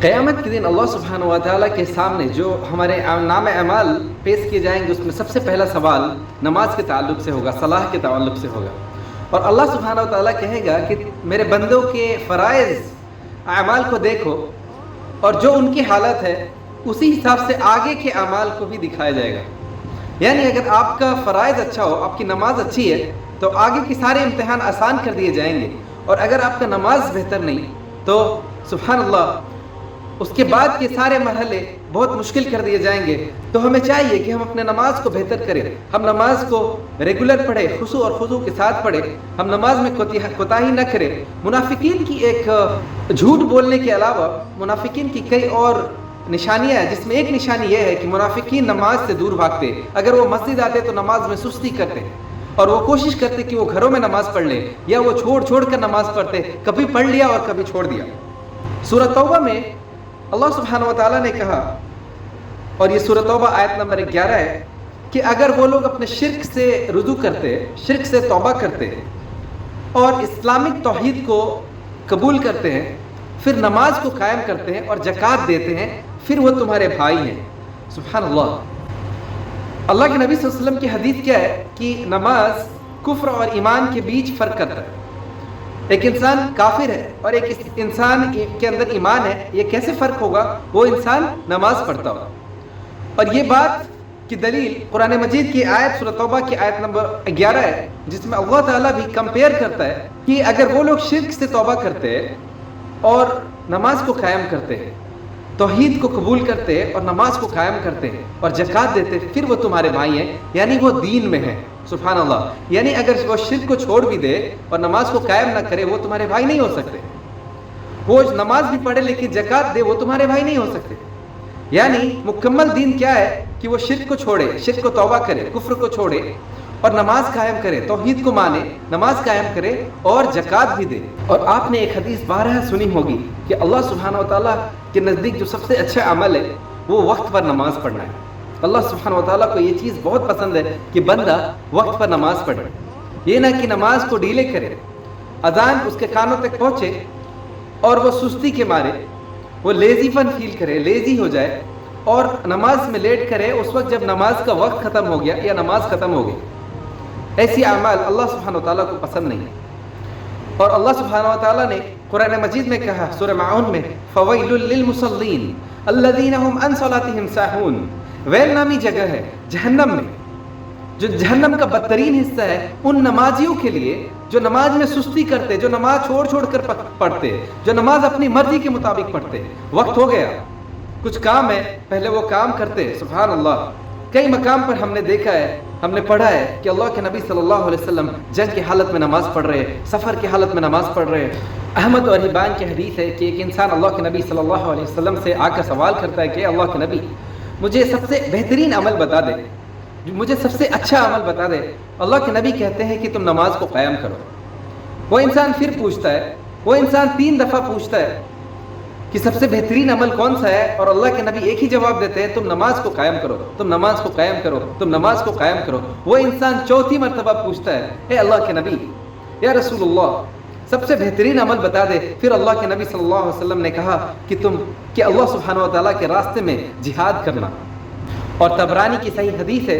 قیامت کے دن اللہ سبحانہ و تعالیٰ کے سامنے جو ہمارے نام اعمال پیش کیے جائیں گے، اس میں سب سے پہلا سوال نماز کے تعلق سے ہوگا، صلاح کے تعلق سے ہوگا. اور اللہ سبحانہ و تعالیٰ کہے گا کہ میرے بندوں کے فرائض اعمال کو دیکھو، اور جو ان کی حالت ہے اسی حساب سے آگے کے اعمال کو بھی دکھایا جائے گا. یعنی اگر آپ کا فرائض اچھا ہو، آپ کی نماز اچھی ہے، تو آگے کے سارے امتحان آسان کر دیے جائیں گے. اور اگر آپ کا نماز بہتر نہیں تو سبحان اللہ اس کے بعد کے سارے مرحلے بہت مشکل کر دیے جائیں گے. تو ہمیں چاہیے کہ ہم اپنے نماز کو بہتر کریں، ہم نماز کو ریگولر پڑھیں، خشوع اور خضوع کے ساتھ پڑھیں، ہم نماز میں کوتاہی نہ کریں. منافقین کی ایک جھوٹ بولنے کے علاوہ منافقین کی کئی اور نشانیاں ہیں، جس میں ایک نشانی یہ ہے کہ منافقین نماز سے دور بھاگتے. اگر وہ مسجد آتے تو نماز میں سستی کرتے، اور وہ کوشش کرتے کہ وہ گھروں میں نماز پڑھ لیں، یا وہ چھوڑ کر نماز پڑھتے، کبھی پڑھ لیا اور کبھی چھوڑ دیا. سورۃ توبہ میں اللہ سبحانہ و تعالیٰ نے کہا، اور یہ سورۃ توبہ آیت نمبر 11 ہے، کہ اگر وہ لوگ اپنے شرک سے رجوع کرتے، شرک سے توبہ کرتے اور اسلامک توحید کو قبول کرتے ہیں، پھر نماز کو قائم کرتے ہیں اور زکوٰۃ دیتے ہیں، پھر وہ تمہارے بھائی ہیں. سبحان اللہ. اللہ کے نبی صلی اللہ علیہ وسلم کی حدیث کیا ہے کہ نماز کفر اور ایمان کے بیچ فرق کرتا ہے. ایک انسان کافر ہے اور ایک انسان کے اندر ایمان ہے، یہ کیسے فرق ہوگا؟ وہ انسان نماز پڑھتا ہوگا. اور یہ بات کی دلیل قرآن مجید کی آیت سورۃ توبہ کی آیت نمبر 11 ہے، جس میں اللہ تعالیٰ بھی کمپیئر کرتا ہے کہ اگر وہ لوگ شرک سے توبہ کرتے اور نماز کو قائم کرتے ہیں، توحید کو قبول کرتے اور نماز کو قائم کرتے ہیں اور زکوٰۃ دیتے، پھر وہ تمہارے بھائی ہیں. یعنی وہ دین میں ہیں. سبحان اللہ. یعنی اگر وہ شرک کو چھوڑ بھی دے اور نماز کو قائم نہ کرے، وہ تمہارے بھائی نہیں ہو سکتے. وہ نماز بھی پڑھے لیکن زکوٰۃ دے، وہ تمہارے بھائی نہیں ہو سکتے. یعنی مکمل دین کیا ہے کہ وہ شرک کو چھوڑے، شرک کو توبہ کرے، کفر کو چھوڑے اور نماز قائم کرے، توحید کو مانے، نماز قائم کرے اور زکوٰۃ بھی دے. اور آپ نے ایک حدیث بارہا سنی ہوگی کہ اللہ سبحانہ و تعالیٰ کے نزدیک جو سب سے اچھا عمل ہے وہ وقت پر نماز پڑھنا ہے. اللہ سبحانہ و تعالیٰ کو یہ چیز بہت پسند ہے کہ بندہ وقت پر نماز پڑھے، یہ نہ کہ نماز کو ڈیلے کرے، اذان اس کے کانوں تک پہنچے اور وہ سستی کے مارے، وہ لیزی پن فیل کرے، لیزی ہو جائے اور نماز میں لیٹ کرے اس وقت جب نماز کا وقت ختم ہو گیا یا نماز ختم ہو گئی. ایسی اعمال اللہ سبحانہ و تعالیٰ کو پسند نہیں. اور اللہ سبحانہ و تعالیٰ نے قرآن مجید میں کہا سورہ ماعون میں، فَوَيْلٌ لِّلْمُصَلِّينَ الَّذِينَ هُمْ عَنْ صَلَاتِهِمْ سَاهُونَ. ویل نامی جگہ ہے جہنم میں، جو جہنم کا بدترین حصہ ہے ان نمازیوں کے لیے جو نماز میں سستی کرتے، جو نماز چھوڑ کر پڑھتے، جو نماز اپنی مرضی کے مطابق پڑھتے. وقت ہو گیا، کچھ کام ہے، پہلے وہ کام کرتے. سبحان اللہ. کئی مقام پر ہم نے دیکھا ہے، ہم نے پڑھا ہے کہ اللہ کے نبی صلی اللہ علیہ وسلم جنگ کی حالت میں نماز پڑھ رہے، سفر کی حالت میں نماز پڑھ رہے. احمد اور حبان کی حدیث ہے کہ ایک انسان اللہ کے نبی صلی اللہ علیہ وسلم سے آ کر سوال کرتا ہے کہ اللہ کے نبی، مجھے سب سے بہترین عمل بتا دے، مجھے سب سے اچھا عمل بتا دے. اللہ کے نبی کہتے ہیں کہ تم نماز کو قائم کرو. وہ انسان پھر پوچھتا ہے، وہ انسان 3 دفعہ پوچھتا ہے کہ سب سے بہترین عمل کون سا ہے، اور اللہ کے نبی ایک ہی جواب دیتے ہیں، تم نماز کو قائم کرو، تم نماز کو قائم کرو، تم نماز کو قائم کرو. وہ انسان 4تھی مرتبہ پوچھتا ہے، اے اللہ کے نبی، یا رسول اللہ، سب سے بہترین عمل بتا دے. پھر اللہ کے نبی صلی اللہ علیہ وسلم نے کہا کہ اللہ سبحانہ و تعالیٰ کے راستے میں جہاد کرنا. اور طبرانی کی صحیح حدیث ہے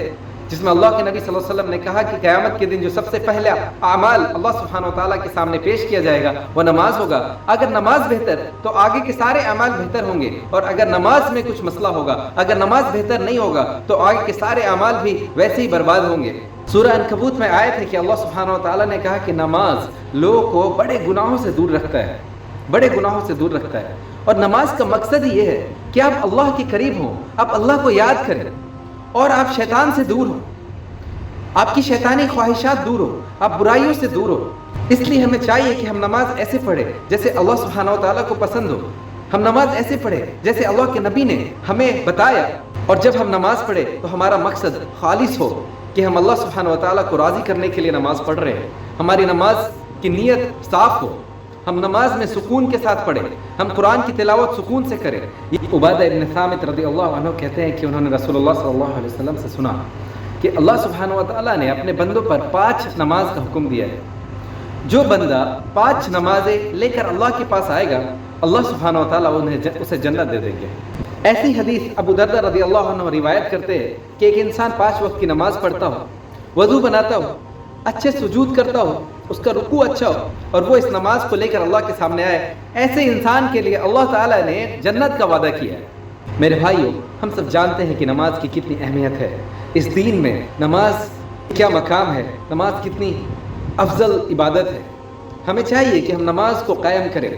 جس میں اللہ کے نبی صلی اللہ علیہ وسلم نے کہا کہ قیامت کے دن جو سب سے پہلا اعمال اللہ سبحانہ و تعالیٰ کے سامنے پیش کیا جائے گا وہ نماز ہوگا. اگر نماز بہتر تو آگے کے سارے اعمال بہتر ہوں گے، اور اگر نماز میں کچھ مسئلہ ہوگا، اگر نماز بہتر نہیں ہوگا تو آگے کے سارے اعمال بھی ویسے ہی برباد ہوں گے. سورہ عنکبوت میں آیت ہے کہ اللہ سبحانہ و تعالیٰ نے کہا کہ نماز لوگوں کو بڑے گناہوں سے دور رکھتا ہے، بڑے گناہوں سے دور رکھتا ہے. اور نماز کا مقصد ہی یہ ہے کہ آپ اللہ کے قریب ہوں، آپ اللہ کو یاد کریں اور آپ شیطان سے دور ہوں، آپ کی شیطانی خواہشات دور ہو، آپ برائیوں سے دور ہو. اس لیے ہمیں چاہیے کہ ہم نماز ایسے پڑھیں جیسے اللہ سبحانہ و تعالیٰ کو پسند ہو. ہم نماز ایسے پڑھیں جیسے اللہ کے نبی نے ہمیں بتایا. اور جب ہم نماز پڑھیں تو ہمارا مقصد خالص ہو کہ ہم اللہ سبحانہ و تعالیٰ کو راضی کرنے کے لیے نماز پڑھ رہے ہیں. ہماری نماز کی نیت صاف ہو، ہم نماز میں سکون کے ساتھ پڑھیں، ہم قرآن کی تلاوت سکون سے کریں. یہ عبادہ ابن ثامت رضی اللہ عنہ کہتے ہیں کہ انہوں نے رسول اللہ صلی اللہ علیہ وسلم سے سنا کہ اللہ سبحانہ و تعالیٰ نے اپنے بندوں پر 5 نماز کا حکم دیا ہے. جو بندہ 5 نمازیں لے کر اللہ کے پاس آئے گا اللہ سبحانہ و تعالیٰ اسے جنت دے دیں گے۔ ایسی حدیث ابو دردہ رضی اللہ عنہ روایت کرتے ہیں کہ ایک انسان 5 وقت کی نماز پڑھتا ہو، وضو بناتا ہو، اچھے سجود کرتا ہو، اس کا رکوع اچھا ہو، اور وہ اس نماز کو لے کر اللہ کے سامنے آئے، ایسے انسان کے لیے اللہ تعالیٰ نے جنت کا وعدہ کیا ہے۔ میرے بھائیوں، ہم سب جانتے ہیں کہ نماز کی کتنی اہمیت ہے اس دین میں، نماز کیا مقام ہے، نماز کتنی افضل عبادت ہے۔ ہمیں چاہیے کہ ہم نماز کو قائم کریں،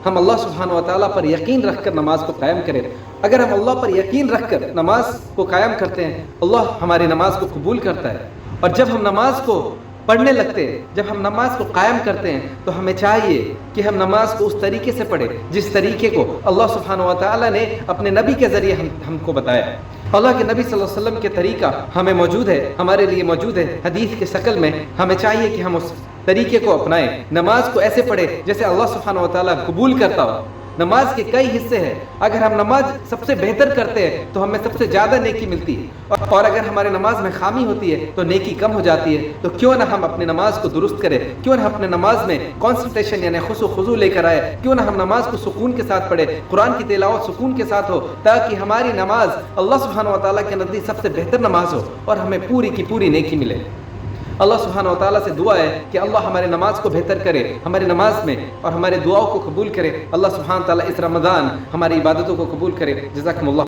ہم اللہ سبحانہ و تعالیٰ پر یقین رکھ کر نماز کو قائم کریں۔ اگر ہم اللہ پر یقین رکھ کر نماز کو قائم کرتے ہیں، اللہ ہماری نماز کو قبول کرتا ہے۔ اور جب ہم نماز کو پڑھنے لگتے ہیں، جب ہم نماز کو قائم کرتے ہیں، تو ہمیں چاہیے کہ ہم نماز کو اس طریقے سے پڑھیں جس طریقے کو اللہ سبحانہ و تعالیٰ نے اپنے نبی کے ذریعے ہم کو بتایا ہے۔ اللہ کے نبی صلی اللہ علیہ وسلم کے طریقہ ہمیں موجود ہے، ہمارے لیے موجود ہے حدیث کے شکل میں۔ ہمیں چاہیے کہ ہم اس طریقے کو اپنائیں، نماز کو ایسے پڑھیں جیسے اللہ سبحانہ و تعالیٰ قبول کرتا ہو۔ نماز کے کئی حصے ہیں، اگر ہم نماز سب سے بہتر کرتے ہیں تو ہمیں سب سے زیادہ نیکی ملتی ہے، اور اگر ہمارے نماز میں خامی ہوتی ہے تو نیکی کم ہو جاتی ہے۔ تو کیوں نہ ہم اپنی نماز کو درست کریں، کیوں نہ اپنے نماز میں کانسنٹریشن یعنی خشوع و خضوع لے کر آئے، کیوں نہ ہم نماز کو سکون کے ساتھ پڑھیں، قرآن کی تلاوت سکون کے ساتھ ہو، تاکہ ہماری نماز اللہ سبحانہ و تعالیٰ کے نزدیک سب سے بہتر نماز ہو اور ہمیں پوری کی پوری نیکی ملے۔ اللہ سبحانہ و تعالیٰ سے دعا ہے کہ اللہ ہمارے نماز کو بہتر کرے، ہماری نماز میں اور ہمارے دعاؤں کو قبول کرے۔ اللہ سبحانہ و تعالیٰ اس رمضان ہماری عبادتوں کو قبول کرے۔ جزاکم اللہ۔